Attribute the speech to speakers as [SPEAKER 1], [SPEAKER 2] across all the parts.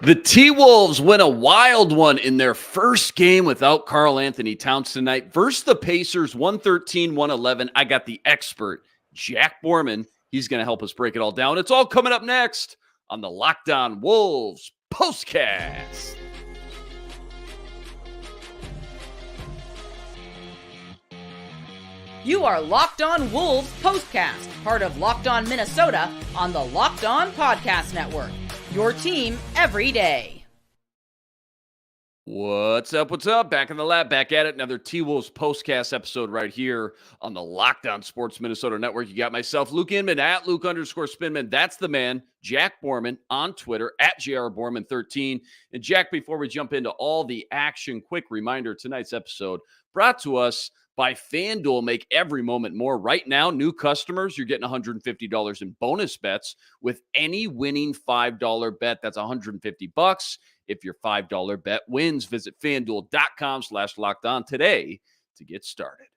[SPEAKER 1] The T-Wolves win a wild one in their first game without Karl Anthony-Towns tonight versus the Pacers, 113-111. I got the expert, Jack Borman. He's going to help us break it all down. It's all coming up next on the Locked On Wolves POSTCAST.
[SPEAKER 2] You are Locked On Wolves POSTCAST, part of Locked On Minnesota on the Locked On Podcast Network. Your team every day.
[SPEAKER 1] What's up? What's up? Back in the lab, back at it. Another T-Wolves POSTCAST episode right here on the Locked On Sports Minnesota Network. You got myself, Luke Inman, at Luke_Spinman. That's the man, Jack Borman, on Twitter, at JRBorman13. And Jack, before we jump into all the action, quick reminder, tonight's episode brought to us by FanDuel. Make every moment more. Right now, new customers, you're getting $150 in bonus bets with any winning $5 bet. That's $150. If your $5 bet wins, visit FanDuel.com/lockedon today to get started.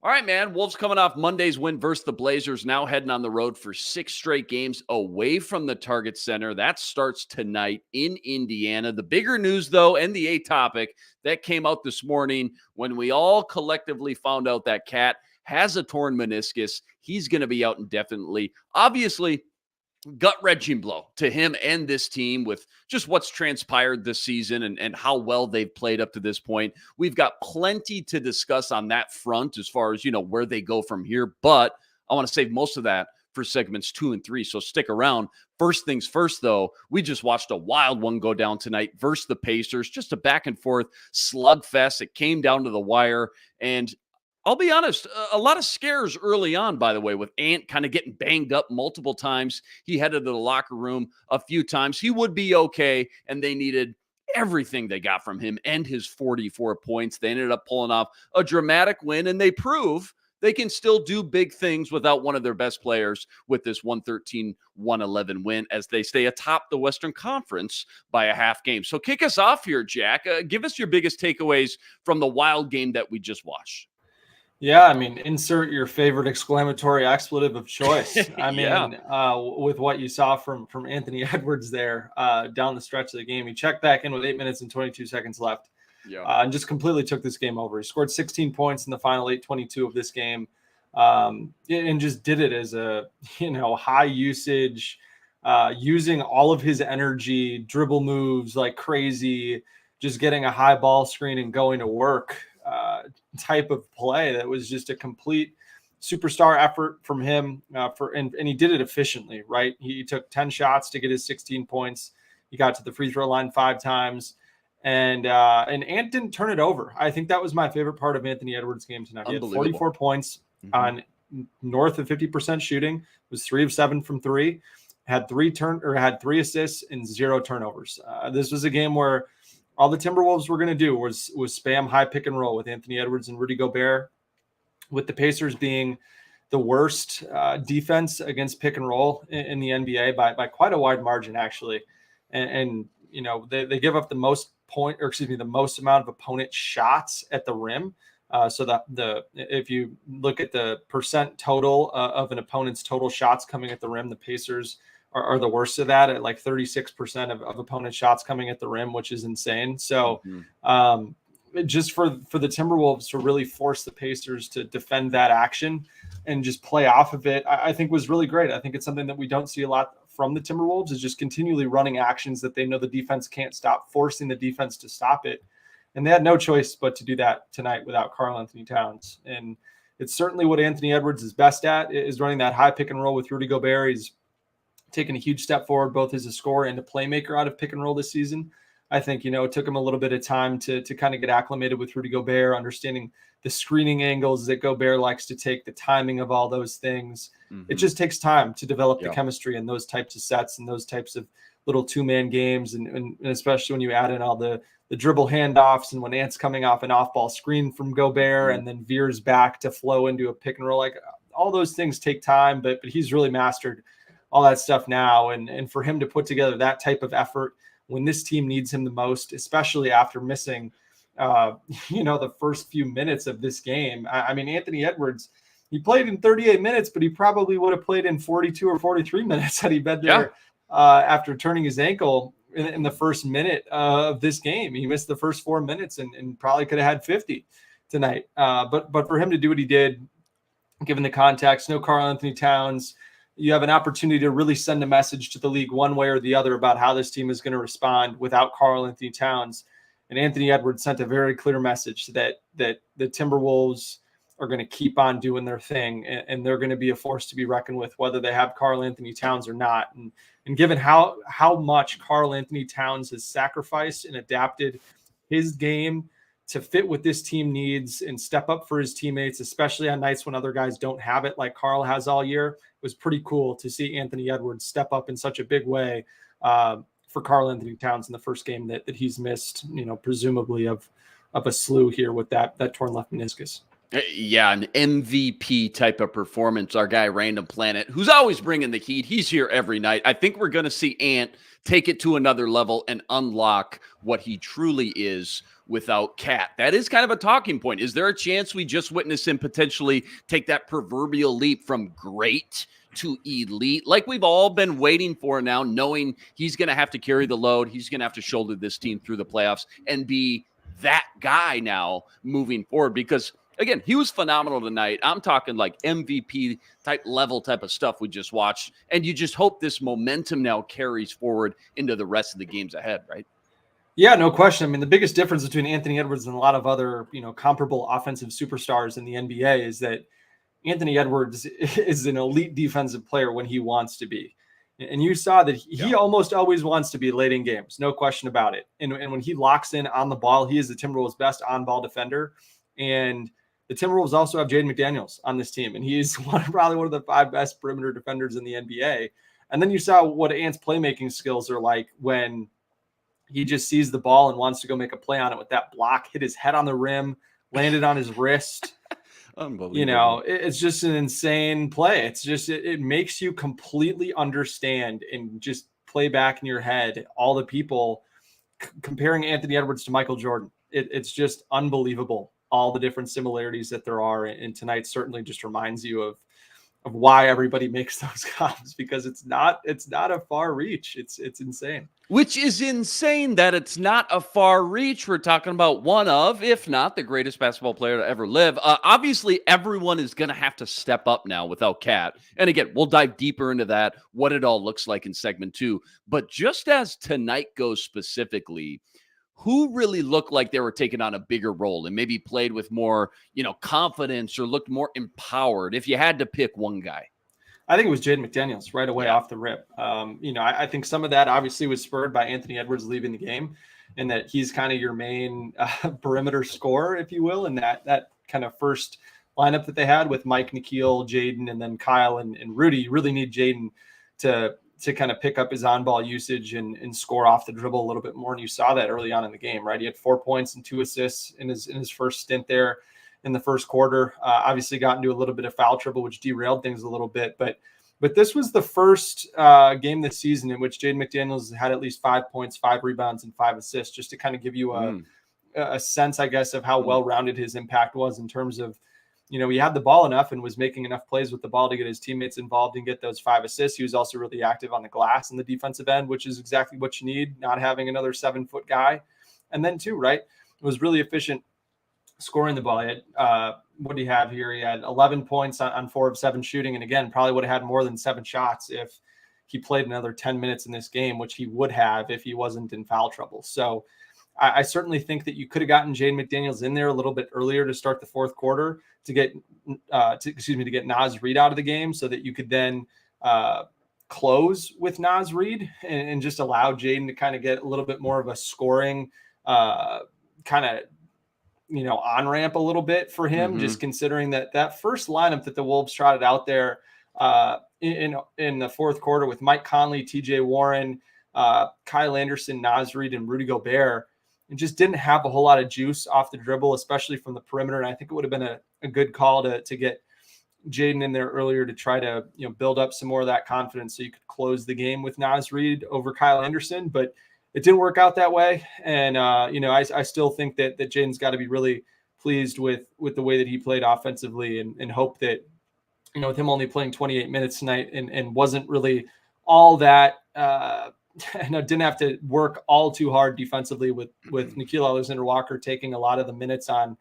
[SPEAKER 1] All right, man. Wolves coming off Monday's win versus the Blazers, now heading on the road for 6 straight games away from the Target Center. That starts tonight in Indiana. The bigger news, though, and the A topic that came out this morning when we all collectively found out that Cat has a torn meniscus. He's going to be out indefinitely. Obviously, gut-wrenching blow to him and this team with just what's transpired this season and how well they've played up to this point. We've got plenty to discuss on that front as far as, where they go from here. But I want to save most of that for segments 2 and 3. So stick around. First things first, though, we just watched a wild one go down tonight versus the Pacers. Just a back and forth slugfest. It came down to the wire. And I'll be honest, a lot of scares early on, by the way, with Ant kind of getting banged up multiple times. He headed to the locker room a few times. He would be okay, and they needed everything they got from him and his 44 points. They ended up pulling off a dramatic win, and they prove they can still do big things without one of their best players with this 113-111 win as they stay atop the Western Conference by a half game. So kick us off here, Jack. Give us your biggest takeaways from the wild game that we just watched.
[SPEAKER 3] Yeah, I mean, insert your favorite exclamatory expletive of choice. I mean, with what you saw from Anthony Edwards there down the stretch of the game, he checked back in with 8 minutes and 22 seconds left, and just completely took this game over. He scored 16 points in the final 8:22 of this game, and just did it as a high usage, using all of his energy, dribble moves like crazy, just getting a high ball screen and going to work. Type of play that was just a complete superstar effort from him and he did it efficiently, right? He took 10 shots to get his 16 points. He got to the free throw line 5 times, and Ant didn't turn it over. I think that was my favorite part of Anthony Edwards' game tonight. He had 44 points on north of 50% shooting, was 3 of 7 from 3, had 3 assists and 0 turnovers. This was a game where all the Timberwolves were going to do was spam high pick and roll with Anthony Edwards and Rudy Gobert, with the Pacers being the worst defense against pick and roll in the NBA by quite a wide margin, actually. And they give up the most amount of opponent shots at the rim. So that if you look at the percent total of an opponent's total shots coming at the rim, the Pacers are the worst of that at like 36% of opponent shots coming at the rim, which is insane. So just for the Timberwolves to really force the Pacers to defend that action and just play off of it, I think was really great. I think it's something that we don't see a lot from the Timberwolves, is just continually running actions that they know the defense can't stop, forcing the defense to stop it. And they had no choice but to do that tonight without Karl Anthony-Towns. And it's certainly what Anthony Edwards is best at, is running that high pick and roll with Rudy Gobert. He's taken a huge step forward, both as a scorer and a playmaker out of pick and roll this season. I think, it took him a little bit of time to kind of get acclimated with Rudy Gobert, understanding the screening angles that Gobert likes to take, the timing of all those things. It just takes time to develop the chemistry in those types of sets and those types of little 2-man games. And especially when you add in all the dribble handoffs and when Ant's coming off an off-ball screen from Gobert and then veers back to flow into a pick and roll, like all those things take time, but he's really mastered all that stuff now. And for him to put together that type of effort when this team needs him the most, especially after missing, the first few minutes of this game. I mean, Anthony Edwards, he played in 38 minutes, but he probably would have played in 42 or 43 minutes had he been there after turning his ankle. in the first minute of this game. He missed the first 4 minutes and probably could have had 50 tonight. But for him to do what he did, given the context, no Karl Anthony-Towns, you have an opportunity to really send a message to the league one way or the other about how this team is going to respond without Karl Anthony-Towns. And Anthony Edwards sent a very clear message that the Timberwolves are going to keep on doing their thing, and they're going to be a force to be reckoned with, whether they have Karl Anthony-Towns or not. And given how much Karl Anthony-Towns has sacrificed and adapted his game to fit what this team needs and step up for his teammates, especially on nights when other guys don't have it, like Karl has all year, it was pretty cool to see Anthony Edwards step up in such a big way for Karl Anthony-Towns in the first game that he's missed, presumably of a slew here with that torn left meniscus.
[SPEAKER 1] Yeah, an MVP type of performance. Our guy, Random Planet, who's always bringing the heat. He's here every night. I think we're going to see Ant take it to another level and unlock what he truly is without Cat. That is kind of a talking point. Is there a chance we just witness him potentially take that proverbial leap from great to elite, like we've all been waiting for now, knowing he's going to have to carry the load. He's going to have to shoulder this team through the playoffs and be that guy now moving forward? Because again, he was phenomenal tonight. I'm talking like MVP type of stuff we just watched. And you just hope this momentum now carries forward into the rest of the games ahead, right?
[SPEAKER 3] Yeah, no question. I mean, the biggest difference between Anthony Edwards and a lot of other, comparable offensive superstars in the NBA is that Anthony Edwards is an elite defensive player when he wants to be. And you saw that he almost always wants to be late in games. No question about it. And when he locks in on the ball, he is the Timberwolves' best on-ball defender. And the Timberwolves also have Jalen McDaniels on this team, and he's probably one of the 5 best perimeter defenders in the NBA. And then you saw what Ant's playmaking skills are like when he just sees the ball and wants to go make a play on it with that block, hit his head on the rim, landed on his wrist.
[SPEAKER 1] Unbelievable.
[SPEAKER 3] It's just an insane play. It's just, it makes you completely understand and just play back in your head all the people comparing Anthony Edwards to Michael Jordan. It's just unbelievable, all the different similarities that there are. And tonight certainly just reminds you of why everybody makes those comps, because it's not a far reach. It's insane.
[SPEAKER 1] Which is insane that it's not a far reach. We're talking about one of, if not the greatest basketball player to ever live. Obviously, everyone is going to have to step up now without Cat. And again, we'll dive deeper into that, what it all looks like in segment 2. But just as tonight goes specifically, who really looked like they were taking on a bigger role and maybe played with more, confidence or looked more empowered, if you had to pick one guy?
[SPEAKER 3] I think it was Jalen McDaniels right away off the rip. I think some of that obviously was spurred by Anthony Edwards leaving the game, and that he's kind of your main perimeter scorer, if you will, and that kind of first lineup that they had with Mike, Nikhil, Jaden, and then Kyle and Rudy. You really need Jaden to kind of pick up his on-ball usage and score off the dribble a little bit more. And you saw that early on in the game, right? He had 4 points and 2 assists in his first stint there in the first quarter. Obviously got into a little bit of foul trouble, which derailed things a little bit. But this was the first game this season in which Jaden McDaniels had at least 5 points, 5 rebounds, and 5 assists, just to kind of give you a sense, I guess, of how well-rounded his impact was in terms of, he had the ball enough and was making enough plays with the ball to get his teammates involved and get those 5 assists. He was also really active on the glass in the defensive end, which is exactly what you need, not having another 7-foot guy. And then too, right, it was really efficient scoring the ball. He had, what do you have here? He had 11 points on 4 of 7 shooting. And again, probably would have had more than 7 shots if he played another 10 minutes in this game, which he would have if he wasn't in foul trouble. So I certainly think that you could have gotten Jaden McDaniels in there a little bit earlier to start the fourth quarter to get Naz Reid out of the game, so that you could then close with Naz Reid and just allow Jaden to kind of get a little bit more of a scoring on-ramp a little bit for him, just considering that first lineup that the Wolves trotted out there in the fourth quarter with Mike Conley, TJ Warren, Kyle Anderson, Naz Reid, and Rudy Gobert, and just didn't have a whole lot of juice off the dribble, especially from the perimeter. And I think it would have been a good call to get Jaden in there earlier to try to build up some more of that confidence so you could close the game with Naz Reid over Kyle Anderson. But it didn't work out that way. And, I still think that Jaden's got to be really pleased with the way that he played offensively, and hope that, with him only playing 28 minutes tonight and wasn't really all that didn't have to work all too hard defensively with Nickeil Alexander-Walker taking a lot of the minutes on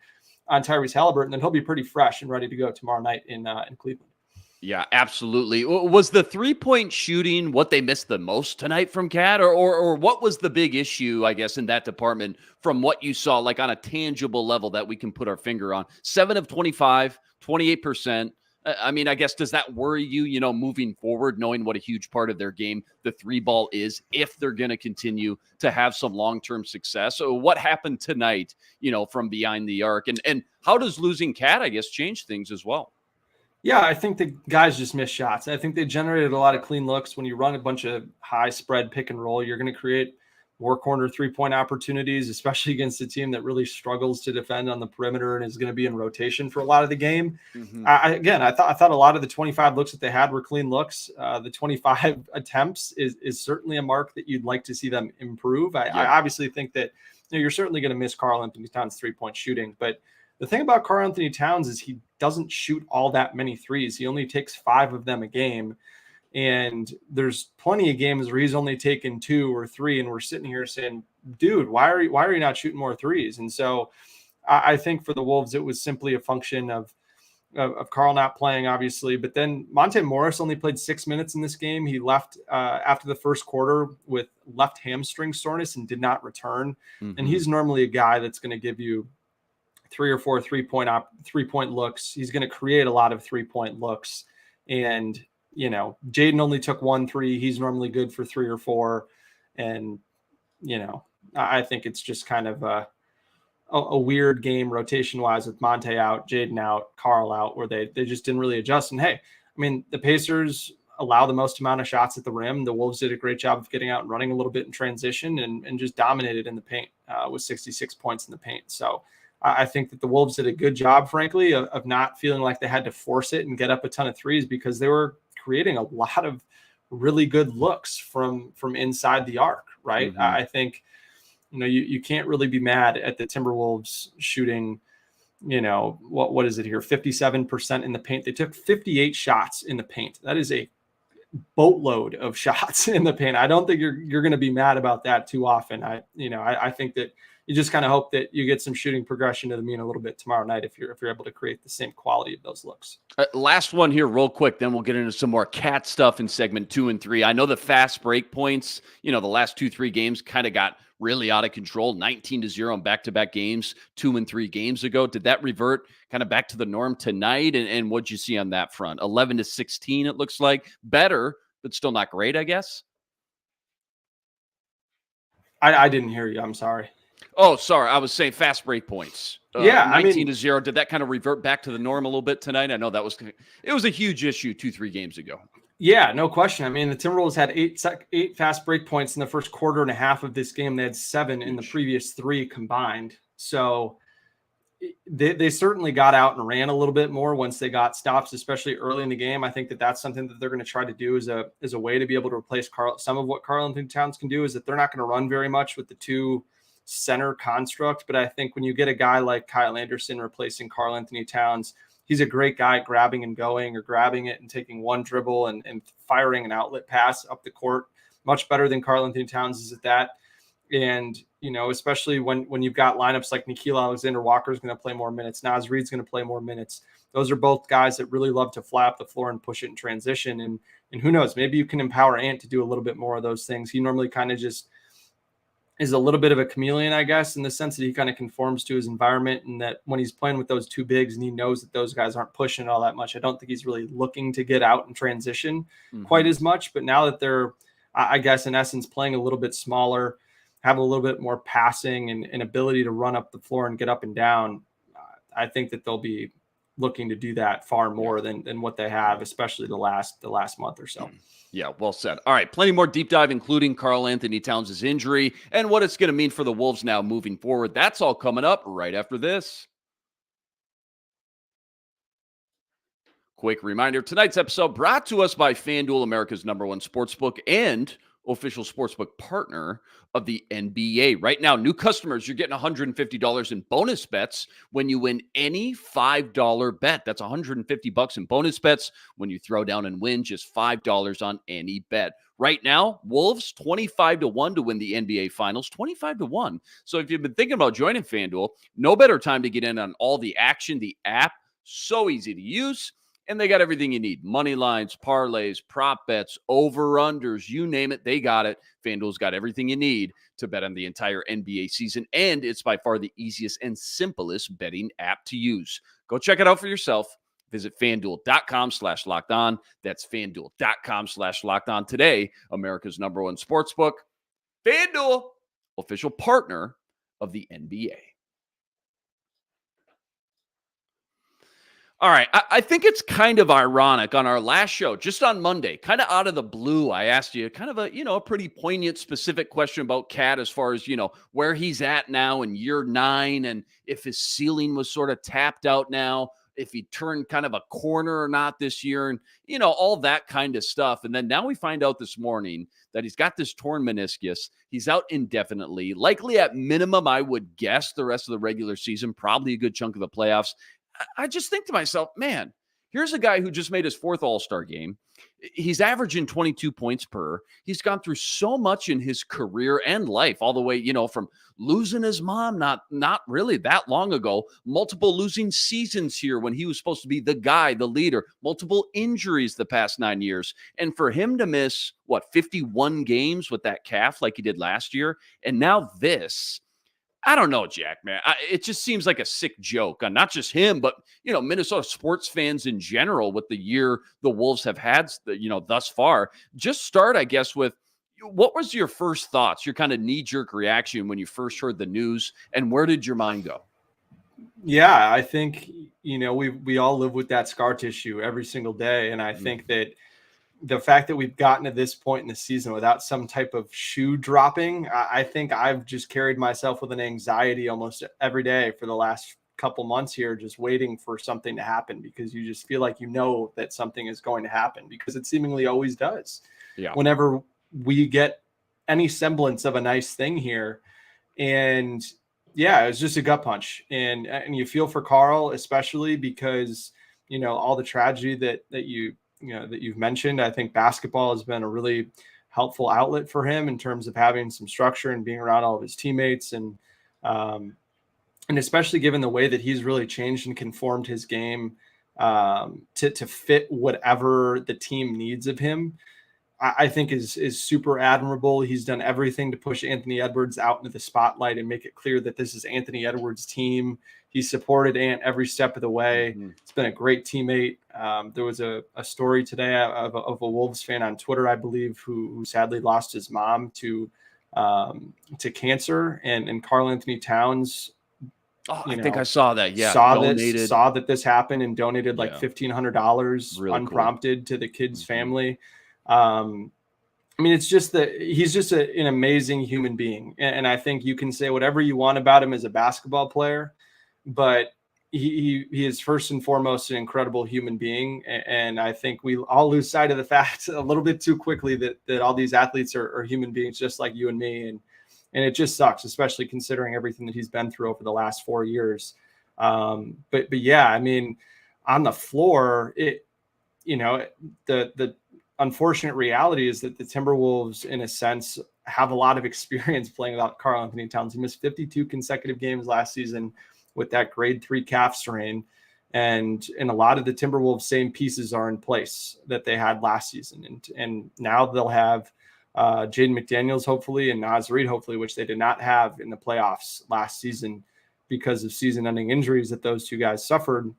[SPEAKER 3] Tyrese Halliburton, then he'll be pretty fresh and ready to go tomorrow night in Cleveland.
[SPEAKER 1] Yeah, absolutely. Was the 3-point shooting what they missed the most tonight from Cat, or what was the big issue, I guess, in that department from what you saw, like on a tangible level that we can put our finger on? 7 of 25, 28%. I mean, I guess, does that worry you, moving forward, knowing what a huge part of their game the three ball is, if they're going to continue to have some long-term success? So what happened tonight, from behind the arc, and how does losing Cat, I guess, change things as well?
[SPEAKER 3] Yeah, I think the guys just missed shots. I think they generated a lot of clean looks. When you run a bunch of high spread pick and roll, you're going to create more corner 3-point opportunities, especially against a team that really struggles to defend on the perimeter and is going to be in rotation for a lot of the game. Mm-hmm. I thought a lot of the 25 looks that they had were clean looks. The 25 attempts is certainly a mark that you'd like to see them improve. I obviously think that you're certainly going to miss Karl Anthony-Towns 3-point shooting, but the thing about Karl Anthony-Towns is he doesn't shoot all that many threes. He only takes 5 of them a game. And there's plenty of games where he's only taken 2 or 3, and we're sitting here saying, dude, why are you not shooting more threes? And so I think for the Wolves, it was simply a function of Karl not playing, obviously. But then Monte Morris only played 6 minutes in this game. He left after the first quarter with left hamstring soreness and did not return. Mm-hmm. And he's normally a guy that's going to give you 3 or 4 3-point looks. He's going to create a lot of 3-point looks. And Jaden only took 1 3. He's normally good for 3 or 4. And, I think it's just kind of a weird game rotation wise with Monte out, Jaden out, Karl out, where they just didn't really adjust. And hey, I mean, the Pacers allow the most amount of shots at the rim. The Wolves did a great job of getting out and running a little bit in transition and just dominated in the paint with 66 points in the paint. So I think that the Wolves did a good job, frankly, of not feeling like they had to force it and get up a ton of threes, because they were creating a lot of really good looks from inside the arc, right? Mm-hmm. I think, you can't really be mad at the Timberwolves shooting, what is it here? 57% in the paint. They took 58 shots in the paint. That is a boatload of shots in the paint. I don't think you're going to be mad about that too often. I think that you just kind of hope that you get some shooting progression to the mean a little bit tomorrow night if you're able to create the same quality of those looks.
[SPEAKER 1] Last one here real quick, then we'll get into some more Cat stuff in segment 2 and 3. I know the fast break points, the last 2-3 games kind of got really out of control, 19-0 in back-to-back games 2 and 3 games ago. Did that revert kind of back to the norm tonight? And what'd you see on that front? 11-16, it looks like. Better, but still not great, I guess.
[SPEAKER 3] I didn't hear you. I'm sorry.
[SPEAKER 1] Oh, sorry. I was saying fast break points. 19-0. Did that kind of revert back to the norm a little bit tonight? I know it was a huge issue 2-3 games ago.
[SPEAKER 3] Yeah, no question. I mean, the Timberwolves had 8 fast break points in the first quarter and a half of this game. They had 7 in the previous 3 combined. So they certainly got out and ran a little bit more once they got stops, especially early in the game. I think that that's something that they're going to try to do as a way to be able to replace Karl. Some of what Karl Anthony-Towns can do is that they're not going to run very much with the 2 center construct. But I think when you get a guy like Kyle Anderson replacing Karl Anthony-Towns, he's a great guy grabbing and going, or grabbing it and taking one dribble and firing an outlet pass up the court. Much better than Karl Anthony-Towns is at that. And, especially when you've got lineups like Nickeil Alexander-Walker is going to play more minutes. Naz Reid's going to play more minutes. Those are both guys that really love to fly up the floor and push it in transition. And who knows, maybe you can empower Ant to do a little bit more of those things. He normally kind of just is a little bit of a chameleon, I guess, in the sense that he kind of conforms to his environment, and that when he's playing with those 2 bigs and he knows that those guys aren't pushing all that much, I don't think he's really looking to get out and transition quite as much. But now that they're, I guess, in essence, playing a little bit smaller, have a little bit more passing and ability to run up the floor and get up and down, I think that they'll be looking to do that far more than what they have, especially the last month or so.
[SPEAKER 1] Yeah, well said. All right, plenty more deep dive, including Karl Anthony-Towns' injury and what it's going to mean for the Wolves now moving forward. That's all coming up right after this. Quick reminder, tonight's episode brought to us by FanDuel, America's #1 sportsbook and official sportsbook partner of the NBA. Right now, new customers, you're getting $150 in bonus bets when you win any $5 bet. That's $150 in bonus bets when you throw down and win just $5 on any bet. Right now, Wolves 25-1 to win the NBA Finals, 25-1. So if you've been thinking about joining FanDuel, no better time to get in on all the action. The app, so easy to use, and they got everything you need. Money lines, parlays, prop bets, over-unders, you name it, they got it. FanDuel's got everything you need to bet on the entire NBA season, and it's by far the easiest and simplest betting app to use. Go check it out for yourself. Visit FanDuel.com/lockedon. That's FanDuel.com/lockedon today. America's #1 sportsbook. FanDuel, official partner of the NBA. All right. I think it's kind of ironic on our last show, just on Monday, kind of out of the blue, I asked you kind of a pretty poignant, specific question about Cat as far as, where he's at now in year 9 and if his ceiling was sort of tapped out now, if he turned kind of a corner or not this year and, all that kind of stuff. And then now we find out this morning that he's got this torn meniscus. He's out indefinitely, likely at minimum, I would guess, the rest of the regular season, probably a good chunk of the playoffs. I just think to myself, man, here's a guy who just made his 4th All-Star game. He's averaging 22 points per. He's gone through so much in his career and life, all the way, from losing his mom not really that long ago, multiple losing seasons here when he was supposed to be the guy, the leader, multiple injuries the past 9 years. And for him to miss, 51 games with that calf like he did last year, and now this, I don't know, Jack, man. It just seems like a sick joke on not just him, but, Minnesota sports fans in general with the year the Wolves have had, thus far. Just start, I guess, with what was your first thoughts, your kind of knee-jerk reaction when you first heard the news, and where did your mind go?
[SPEAKER 3] Yeah, I think, we all live with that scar tissue every single day. And I think that the fact that we've gotten to this point in the season without some type of shoe dropping, I think I've just carried myself with an anxiety almost every day for the last couple months here, just waiting for something to happen, because you just feel like that something is going to happen, because it seemingly always does.
[SPEAKER 1] Yeah.
[SPEAKER 3] Whenever we get any semblance of a nice thing here. And yeah, it was just a gut punch. And you feel for Karl, especially because, all the tragedy that you've mentioned. I think basketball has been a really helpful outlet for him in terms of having some structure and being around all of his teammates. And especially given the way that he's really changed and conformed his game to fit whatever the team needs of him, I think is super admirable. He's done everything to push Anthony Edwards out into the spotlight and make it clear that this is Anthony Edwards' team. He supported Ant every step of the way. Mm-hmm. It's been a great teammate. There was a story today of a Wolves fan on Twitter, I believe, who sadly lost his mom to cancer, and Karl Anthony-Towns.
[SPEAKER 1] I think I saw that. Yeah,
[SPEAKER 3] saw that this happened and donated like $1,500 really unprompted to the kid's family. It's just that he's just an amazing human being, and I think you can say whatever you want about him as a basketball player, but he is first and foremost an incredible human being. And I think we all lose sight of the fact a little bit too quickly that all these athletes are human beings just like you and me. And it just sucks, especially considering everything that he's been through over the last 4 years. But yeah, on the floor, the unfortunate reality is that the Timberwolves, in a sense, have a lot of experience playing without Karl Anthony-Towns. He missed 52 consecutive games last season with that grade 3 calf strain. And a lot of the Timberwolves same pieces are in place that they had last season. And now they'll have Jalen McDaniels, hopefully, and Naz Reid, hopefully, which they did not have in the playoffs last season because of season-ending injuries that those two guys suffered.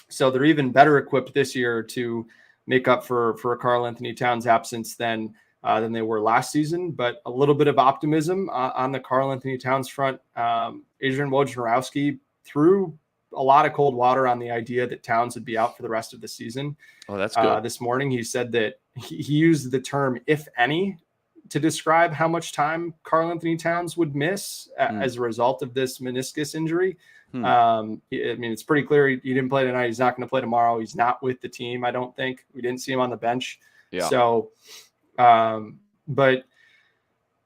[SPEAKER 3] So they're even better equipped this year to make up for a Karl Anthony-Towns absence than they were last season. But a little bit of optimism on the Karl Anthony-Towns front. Adrian Wojnarowski threw a lot of cold water on the idea that Towns would be out for the rest of the season.
[SPEAKER 1] Oh, that's good.
[SPEAKER 3] This morning, he said that he used the term "if any" to describe how much time Karl Anthony-Towns would miss as a result of this meniscus injury. It's pretty clear he didn't play tonight. He's not going to play tomorrow. He's not with the team, I don't think. We didn't see him on the bench. Yeah. So, but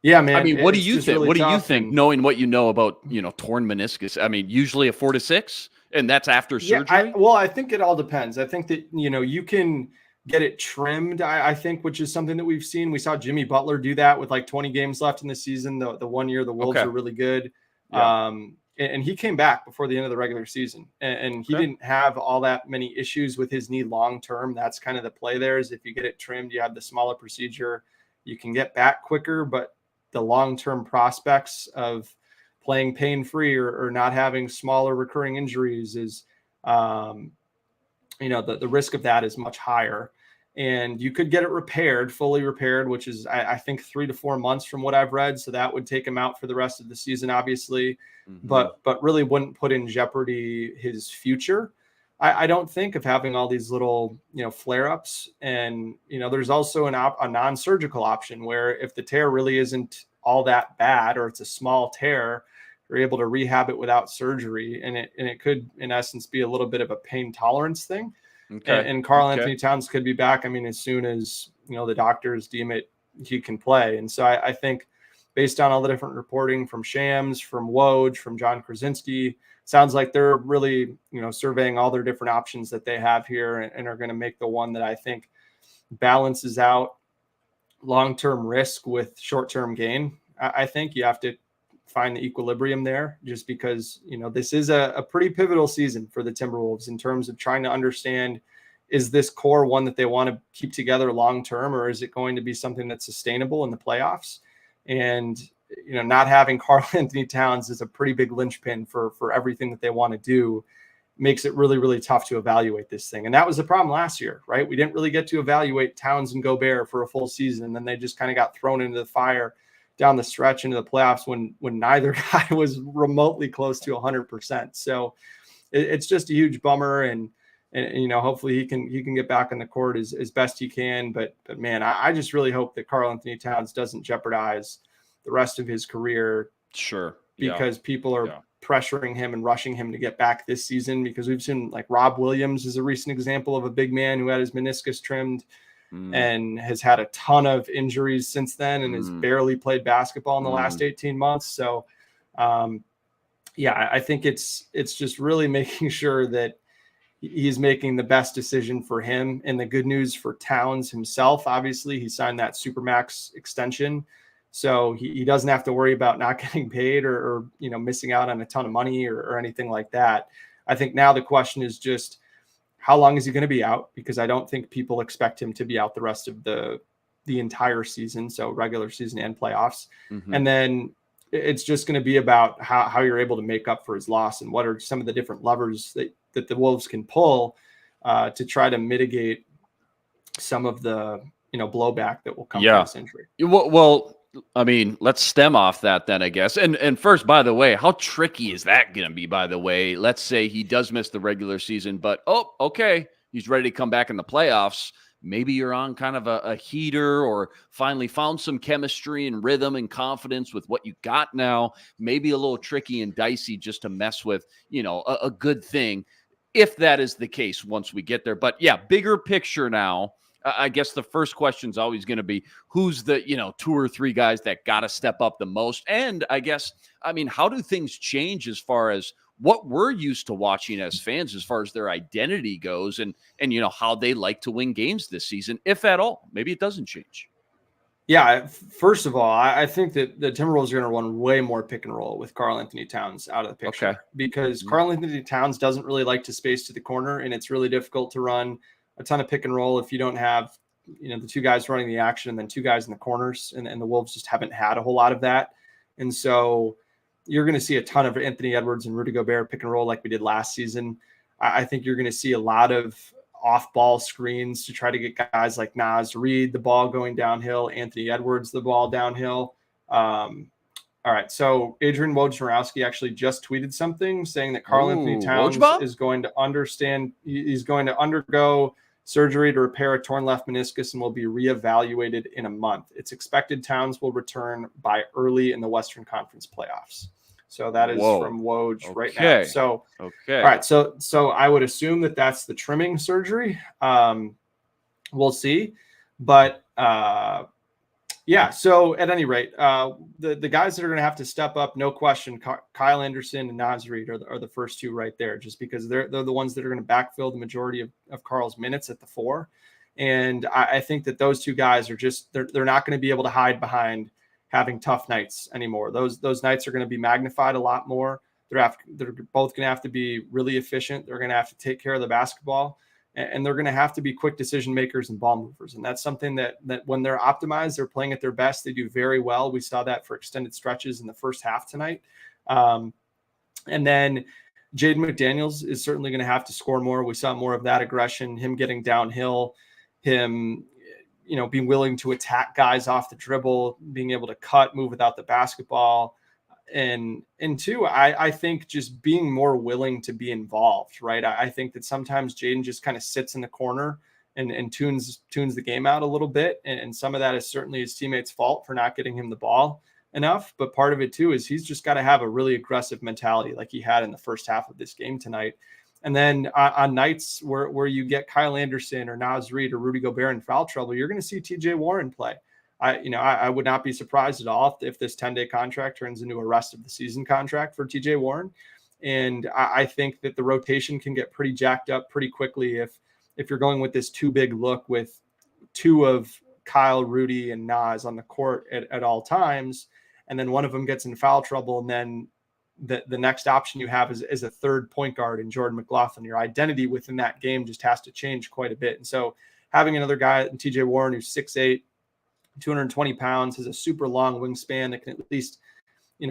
[SPEAKER 3] yeah, man.
[SPEAKER 1] What do you think? Really what do you think, knowing what you know about, torn meniscus? Usually a 4 to 6, and that's after surgery?
[SPEAKER 3] I think it all depends. I think that, you can get it trimmed, I think, which is something that we've seen. We saw Jimmy Butler do that with like 20 games left in the season. The 1 year the Wolves were really good.
[SPEAKER 1] Yeah.
[SPEAKER 3] And he came back before the end of the regular season, and he didn't have all that many issues with his knee long-term. That's kind of the play there, is if you get it trimmed, you have the smaller procedure, you can get back quicker, but the long-term prospects of playing pain-free or not having smaller recurring injuries is, the risk of that is much higher. And you could get it repaired, fully repaired, which is, I think, 3 to 4 months from what I've read. So that would take him out for the rest of the season, obviously, but really wouldn't put in jeopardy his future. I don't think of having all these little, flare-ups. And, there's also a non-surgical option where if the tear really isn't all that bad, or it's a small tear, you're able to rehab it without surgery. And it could, in essence, be a little bit of a pain tolerance thing.
[SPEAKER 1] Okay.
[SPEAKER 3] And Karl Anthony-Towns could be back, as soon as, the doctors deem it he can play. And so I think, based on all the different reporting from Shams, from Woj, from John Krasinski, sounds like they're really, surveying all their different options that they have here, and are going to make the one that I think balances out long-term risk with short-term gain. I think you have to find the equilibrium there, just because, this is a pretty pivotal season for the Timberwolves in terms of trying to understand, is this core one that they want to keep together long-term, or is it going to be something that's sustainable in the playoffs? And, not having Karl Anthony-Towns is a pretty big linchpin for everything that they want to do, makes it really, really tough to evaluate this thing. And that was the problem last year, right? We didn't really get to evaluate Towns and Gobert for a full season. And then they just kind of got thrown into the fire down the stretch into the playoffs when neither guy was remotely close to 100%. So it's just a huge bummer. And hopefully he can get back on the court as best he can. But man, I just really hope that Karl Anthony-Towns doesn't jeopardize the rest of his career.
[SPEAKER 1] Sure.
[SPEAKER 3] Because people are pressuring him and rushing him to get back this season, because we've seen, like, Rob Williams is a recent example of a big man who had his meniscus trimmed and has had a ton of injuries since then, and has barely played basketball in the last 18 months. So, I think it's just really making sure that he's making the best decision for him. And the good news for Towns himself, obviously, he signed that Supermax extension, so he doesn't have to worry about not getting paid or missing out on a ton of money or anything like that. I think now the question is just, how long is he going to be out? Because I don't think people expect him to be out the rest of the entire season, so regular season and playoffs. And then it's just going to be about how you're able to make up for his loss, and what are some of the different levers that the Wolves can pull to try to mitigate some of the blowback that will come from this injury.
[SPEAKER 1] Well, let's stem off that then, I guess. And first, by the way, how tricky is that going to be, by the way? Let's say he does miss the regular season, but, he's ready to come back in the playoffs. Maybe you're on kind of a heater, or finally found some chemistry and rhythm and confidence with what you got now. Maybe a little tricky and dicey just to mess with, a good thing, if that is the case once we get there. But bigger picture now. I guess the first question is always going to be, who's the, 2 or 3 guys that got to step up the most? And I guess, how do things change as far as what we're used to watching as fans, as far as their identity goes, and how they like to win games this season, if at all? Maybe it doesn't change.
[SPEAKER 3] Yeah, first of all, I think that the Timberwolves are going to run way more pick and roll with Karl Anthony-Towns out of the picture, because Karl Anthony-Towns doesn't really like to space to the corner, and it's really difficult to run a ton of pick and roll if you don't have, the 2 guys running the action and then 2 guys in the corners. And the Wolves just haven't had a whole lot of that. And so you're going to see a ton of Anthony Edwards and Rudy Gobert pick and roll like we did last season. I think you're going to see a lot of off-ball screens to try to get guys like Naz Reid the ball going downhill, Anthony Edwards the ball downhill. All right, so Adrian Wojnarowski actually just tweeted something saying that Karl Anthony-Towns is going to he's going to undergo surgery to repair a torn left meniscus and will be reevaluated in a month. It's expected Towns will return by early in the Western Conference playoffs. So that is from Woj right now. So, all right. So I would assume that that's the trimming surgery. We'll see. But so at any rate, the guys that are going to have to step up, no question, Kyle Anderson and Naz Reid are the first 2 right there, just because they're the ones that are going to backfill the majority of Karl's minutes at the 4. And I think that those two guys are just, they're not going to be able to hide behind having tough nights anymore. Those nights are going to be magnified a lot more. They're both going to have to be really efficient. They're going to have to take care of the basketball, and they're going to have to be quick decision makers and ball movers. And that's something that when they're optimized, they're playing at their best. They do very well. We saw that for extended stretches in the first half tonight. And then Jaden McDaniels is certainly going to have to score more. We saw more of that aggression, him getting downhill, him, being willing to attack guys off the dribble, being able to cut, move without the basketball. And two, I think just being more willing to be involved, right? I think that sometimes Jaden just kind of sits in the corner and tunes the game out a little bit. And some of that is certainly his teammates' fault for not getting him the ball enough. But part of it too is he's just got to have a really aggressive mentality like he had in the first half of this game tonight. And then on nights where you get Kyle Anderson or Naz Reid or Rudy Gobert in foul trouble, you're going to see TJ Warren play. I would not be surprised at all if this 10-day contract turns into a rest of the season contract for TJ Warren. And I think that the rotation can get pretty jacked up pretty quickly if you're going with this too big look with two of Kyle, Rudy, and Naz on the court at all times. And then one of them gets in foul trouble, and then the next option you have is a third point guard in Jordan McLaughlin. Your identity within that game just has to change quite a bit. And so having another guy, TJ Warren, who's 6'8", 220 pounds, has a super long wingspan that can at least,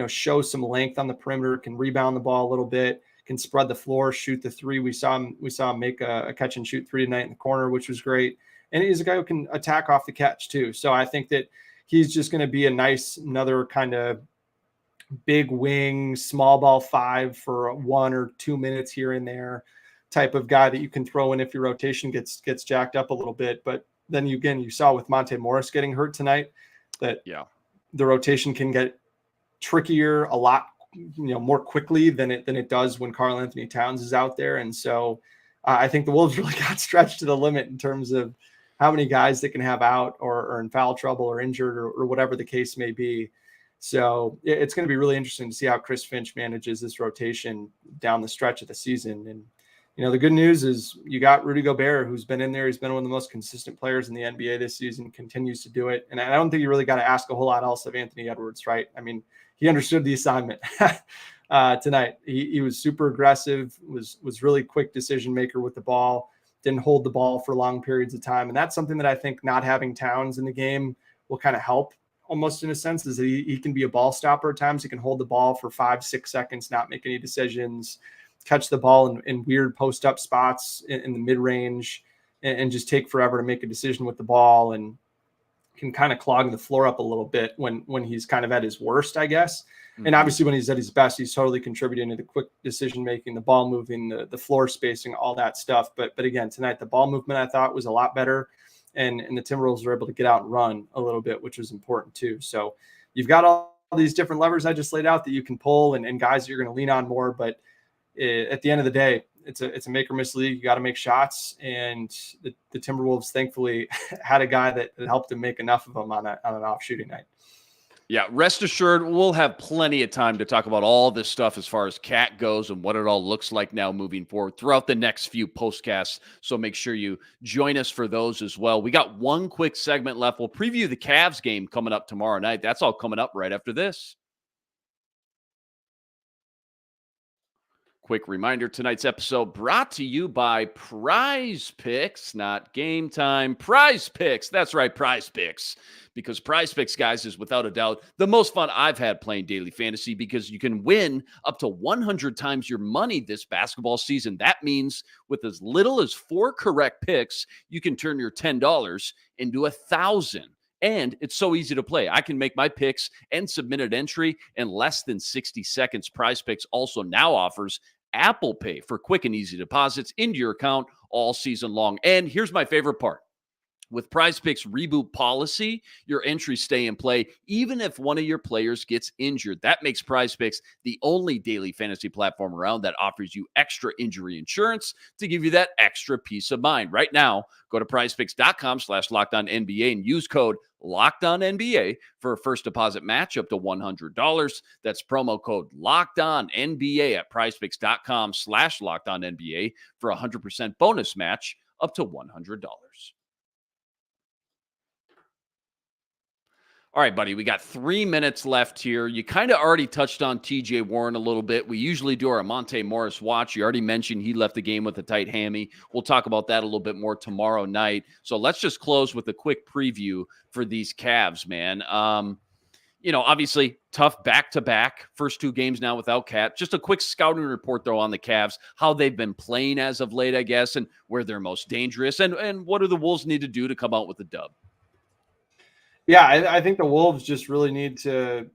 [SPEAKER 3] show some length on the perimeter, can rebound the ball a little bit, can spread the floor, shoot the three. We saw him make a catch and shoot three tonight in the corner, which was great. And he's a guy who can attack off the catch too. So I think that he's just going to be another kind of big wing, small ball five for 1 or 2 minutes here and there type of guy that you can throw in if your rotation gets jacked up a little bit. But then you saw with Monte Morris getting hurt tonight that the rotation can get trickier a lot, more quickly than it does when Karl Anthony-Towns is out there. And so I think the Wolves really got stretched to the limit in terms of how many guys they can have out or in foul trouble or injured or whatever the case may be. So it's going to be really interesting to see how Chris Finch manages this rotation down the stretch of the season. And, the good news is you got Rudy Gobert, who's been in there. He's been one of the most consistent players in the NBA this season, continues to do it. And I don't think you really got to ask a whole lot else of Anthony Edwards, right? I mean, he understood the assignment tonight. He was super aggressive, was really quick decision maker with the ball, didn't hold the ball for long periods of time. And that's something that I think not having Towns in the game will kind of help almost in a sense, is that he can be a ball stopper at times. He can hold the ball for 5-6 seconds, not make any decisions, catch the ball in weird post-up spots in the mid-range, and just take forever to make a decision with the ball, and can kind of clog the floor up a little bit when he's kind of at his worst, I guess. Mm-hmm. And obviously when he's at his best, he's totally contributing to the quick decision-making, the ball moving, the floor spacing, all that stuff. But again, tonight, the ball movement I thought was a lot better. And the Timberwolves were able to get out and run a little bit, which was important too. So you've got all these different levers I just laid out that you can pull, and guys that you're going to lean on more. But at the end of the day, it's a make or miss league. You got to make shots. And the Timberwolves thankfully had a guy that helped them make enough of them on an off shooting night.
[SPEAKER 1] Yeah, rest assured, we'll have plenty of time to talk about all this stuff as far as Cat goes and what it all looks like now moving forward throughout the next few postcasts. So make sure you join us for those as well. We got one quick segment left. We'll preview the Cavs game coming up tomorrow night. That's all coming up right after this. Quick reminder, tonight's episode brought to you by Prize Picks, not Game Time. Prize Picks. That's right, Prize Picks. Because Prize Picks, guys, is without a doubt the most fun I've had playing daily fantasy, because you can win up to 100 times your money this basketball season. That means with as little as 4 correct picks, you can turn your $10 into 1,000. And it's so easy to play. I can make my picks and submit an entry in less than 60 seconds. Prize Picks also now offers Apple Pay for quick and easy deposits into your account all season long. And here's my favorite part. With Prize Picks reboot policy, your entries stay in play even if one of your players gets injured. That makes Prize Picks the only daily fantasy platform around that offers you extra injury insurance to give you that extra peace of mind. Right now, go to prizepicks.com/LockedOnNBA and use code LockedOnNBA for a first deposit match up to $100. That's promo code LockedOnNBA at prizepicks.com/LockedOnNBA for a 100% bonus match up to $100. All right, buddy, we got 3 minutes left here. You kind of already touched on TJ Warren a little bit. We usually do our Monte Morris watch. You already mentioned he left the game with a tight hammy. We'll talk about that a little bit more tomorrow night. So let's just close with a quick preview for these Cavs, man. Obviously tough back-to-back first 2 games now without Cat. Just a quick scouting report, though, on the Cavs, how they've been playing as of late, I guess, and where they're most dangerous. And what do the Wolves need to do to come out with a dub?
[SPEAKER 3] Yeah, I think the Wolves just really need to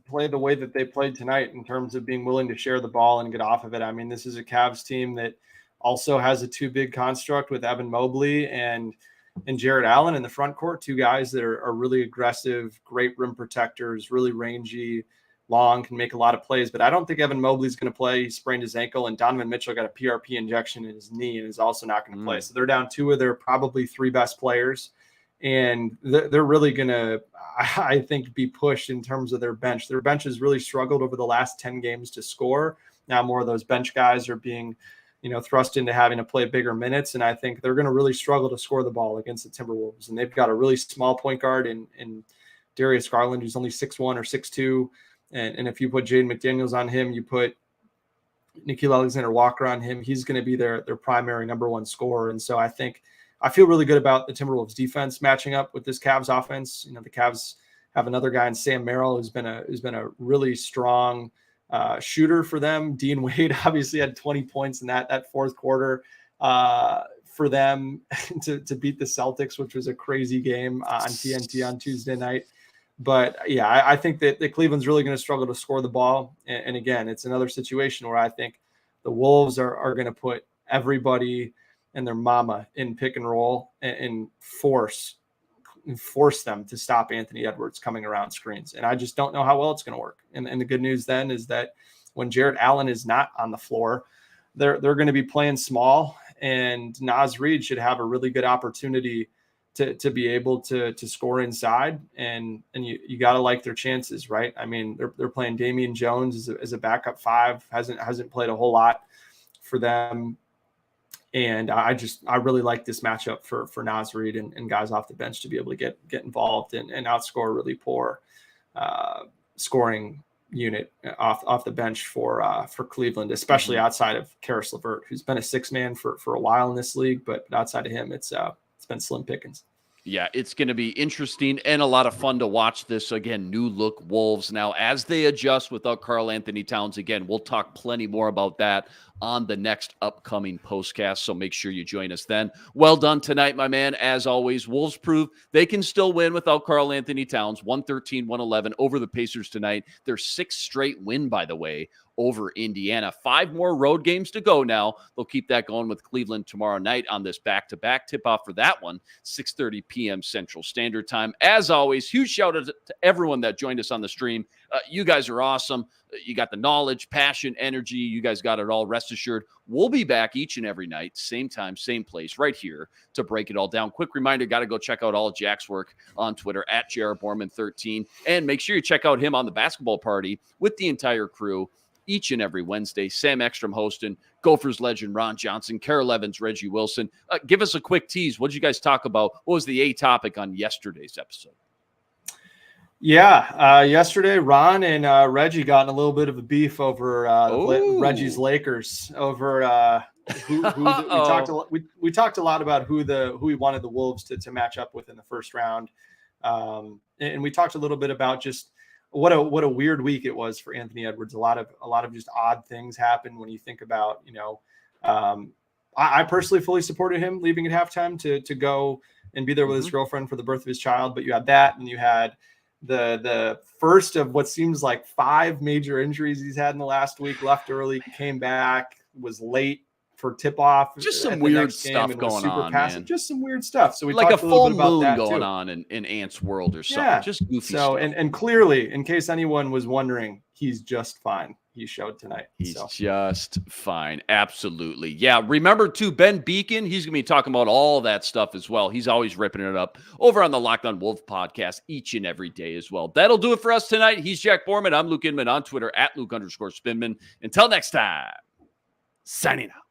[SPEAKER 3] play the way that they played tonight in terms of being willing to share the ball and get off of it. I mean, this is a Cavs team that also has a 2-big construct with Evan Mobley and Jarrett Allen in the front court, 2 guys that are really aggressive, great rim protectors, really rangy, long, can make a lot of plays. But I don't think Evan Mobley's going to play. He sprained his ankle, and Donovan Mitchell got a PRP injection in his knee and is also not going to play. So they're down 2 of their probably 3 best players. And they're really going to, I think, be pushed in terms of their bench. Their bench has really struggled over the last 10 games to score. Now more of those bench guys are being, thrust into having to play bigger minutes. And I think they're going to really struggle to score the ball against the Timberwolves. And they've got a really small point guard in Darius Garland, who's only 6'1" or 6'2". And if you put Jaden McDaniels on him, you put Nickeil Alexander-Walker on him, he's going to be their primary number 1 scorer. And so I feel really good about the Timberwolves defense matching up with this Cavs offense. The Cavs have another guy in Sam Merrill who's been a really strong shooter for them. Dean Wade obviously had 20 points in that fourth quarter for them to beat the Celtics, which was a crazy game on TNT on Tuesday night. But yeah, I think that Cleveland's really going to struggle to score the ball. And again, it's another situation where I think the Wolves are going to put everybody and their mama in pick and roll and force them to stop Anthony Edwards coming around screens. And I just don't know how well it's going to work. And the good news then is that when Jarrett Allen is not on the floor, they're going to be playing small, and Naz Reid should have a really good opportunity to be able to score inside. And you got to like their chances, right? I mean, they're playing Damian Jones as a backup 5, hasn't played a whole lot for them. And I really like this matchup for Naz Reid and guys off the bench to be able to get involved and outscore a really poor scoring unit off the bench for Cleveland, especially outside of Karis LeVert, who's been a 6-man for a while in this league, but outside of him, it's been slim pickings.
[SPEAKER 1] Yeah, it's going to be interesting and a lot of fun to watch this. Again, new look Wolves now as they adjust without Karl Anthony-Towns. Again, we'll talk plenty more about that on the next upcoming postcast, so make sure you join us then. Well done tonight, my man. As always, Wolves prove they can still win without Karl Anthony-Towns. 113-111 over the Pacers tonight. Their 6th straight win, by the way, over Indiana. 5 more road games to go now. They'll keep that going with Cleveland tomorrow night on this back-to-back. Tip-off for that one, 6:30 p.m. Central Standard Time. As always, huge shout-out to everyone that joined us on the stream. You guys are awesome. You got the knowledge, passion, energy. You guys got it all. Rest assured, we'll be back each and every night, same time, same place, right here to break it all down. Quick reminder, got to go check out all of Jack's work on Twitter, at JRBorman13. And make sure you check out him on the basketball party with the entire crew each and every Wednesday. Sam Ekstrom hosting, Gophers legend Ron Johnson, Carol Evans, Reggie Wilson. Give us a quick tease. What did you guys talk about? What was the A topic on yesterday's episode?
[SPEAKER 3] Yeah, yesterday Ron and Reggie got in a little bit of a beef over Reggie's Lakers. Over we talked a lot about who we wanted the Wolves to match up with in the first round, and we talked a little bit about just what a weird week it was for Anthony Edwards. A lot of just odd things happened when you think about I personally fully supported him leaving at halftime to go and be there with his girlfriend for the birth of his child, but you had that, and you had the first of what seems like 5 major injuries he's had in the last week. Left early, came back, was late for tip-off.
[SPEAKER 1] Just some weird stuff going on, man.
[SPEAKER 3] Just some weird stuff. So we
[SPEAKER 1] like
[SPEAKER 3] talked
[SPEAKER 1] a
[SPEAKER 3] a little
[SPEAKER 1] full
[SPEAKER 3] bit about
[SPEAKER 1] moon
[SPEAKER 3] that
[SPEAKER 1] going
[SPEAKER 3] too.
[SPEAKER 1] on in Ant's world or something.
[SPEAKER 3] Yeah.
[SPEAKER 1] Just goofy
[SPEAKER 3] so,
[SPEAKER 1] stuff.
[SPEAKER 3] And clearly, in case anyone was wondering, he's just fine. He showed tonight.
[SPEAKER 1] He's just fine. Absolutely. Yeah. Remember, too, Ben Beacon, he's going to be talking about all that stuff as well. He's always ripping it up over on the Locked On Wolves podcast each and every day as well. That'll do it for us tonight. He's Jack Borman. I'm Luke Inman on Twitter, at Luke_Spinman. Until next time, signing out.